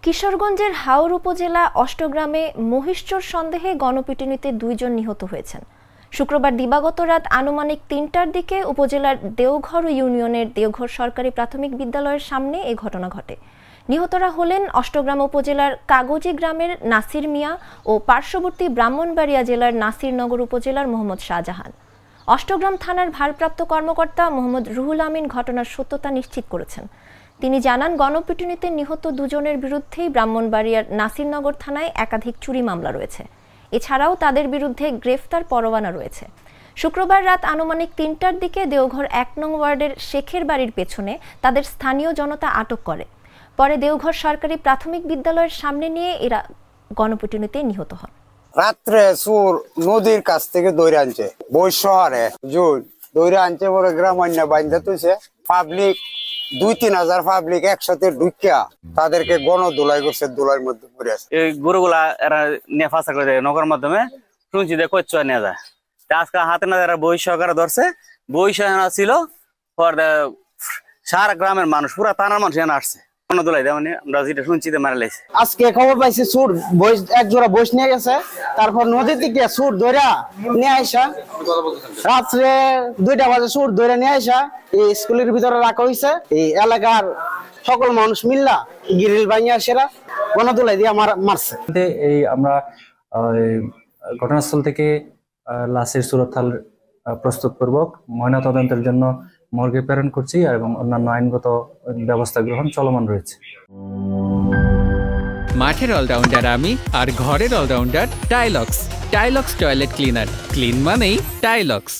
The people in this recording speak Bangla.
কিশোরগঞ্জের হাওর উপজেলা অষ্টগ্রামে মহিষচোর সন্দেহে গণপিটুনিতে 2 জন নিহত হয়েছেন। শুক্রবার দিবাগত রাত আনুমানিক 3টার দিকে উপজেলার দেওঘর ইউনিয়নের দেওঘর সরকারি প্রাথমিক বিদ্যালয়ের সামনে এই ঘটনা ঘটে। নিহতরা হলেন অষ্টগ্রাম উপজেলার কাগজি গ্রামের নাসির মিয়া ও পার্শ্ববর্তী ব্রাহ্মণবাড়িয়া জেলার নাসিরনগর উপজেলার মোহাম্মদ শাহজাহান। অষ্টগ্রাম থানার ভারপ্রাপ্ত কর্মকর্তা মোহাম্মদ রুহুল আমিন ঘটনার সত্যতা নিশ্চিত করেছেন। তিনি জানান, গণপিটুনিতে নিহত 2 জনের বিরুদ্ধেই ব্রাহ্মণবাড়িয়ার নাসিরনগর থানায় একাধিক চুরি মামলা রয়েছে। এছাড়াও তাদের বিরুদ্ধে গ্রেফতার পরোয়ানা রয়েছে। শুক্রবার রাত আনুমানিক 3টার দিকে দেওঘর 1 নং ওয়ার্ডের শেখের বাড়ির পেছনে তাদের স্থানীয় জনতা আটক করে। পরে দেওঘর সরকারি প্রাথমিক বিদ্যালয়ের সামনে নিয়ে এরা গণপিটুনিতে নিহত হন। রাত্রে সুর নদীর কাছ থেকে দৌড়ে আনছে, বই শহরে দৌড়ে আনছে, বলে গ্রামান্য বাইন্দা তুলছে। পাবলিক 2-3 হাজার পাবলিক একসাথে ঢুকিয়া তাদেরকে গণদোলাই করছে, দোলার মধ্যে পড়ে আছে। এই গরুগুলা এরা নিয়ে ফাঁসা করে দেয় নগর মাধ্যমে, শুনছি যে কচ্ছ নিয়ে যায়। আজকে হাতে না এরা বই সহকারে ধরছে, বই সহায়না ছিল। সারা গ্রামের মানুষ, পুরা থানার মানুষ এখানে আসছে গণদোলাই দেয়। মানে আমরা যেটা শুনছি মারা লাইছে। আজকে খবর পাইছি সুর বইস এক জোড়া বইস নিয়ে গেছে, তারপর নদী থেকে সুর ধরা নিয়ে আইসা রাত্রে 2টা বাজে সুর ধরে নিয়ে আইসা এই স্কুলের ভিতরে রাখা হয়েছে। এই এলাকার সকল মানুষ মিল্লা গিরিল ভাঙিয়া সেরা গণদোলাই দিয়ে মারছে। এই আমরা ঘটনাস্থল থেকে লাশের সুরতহাল প্রস্তুতপূর্বক ময়নাতদন্তের জন্য মর্গে প্রেরণ করছি এবং অন্যান্য আইনগত ব্যবস্থা গ্রহণ চলমান রয়েছে। মাঠের অলরাউন্ডার আমি, আর ঘরের allrounder Tylox. Tylox toilet cleaner, clean মানেই টাইলক্স।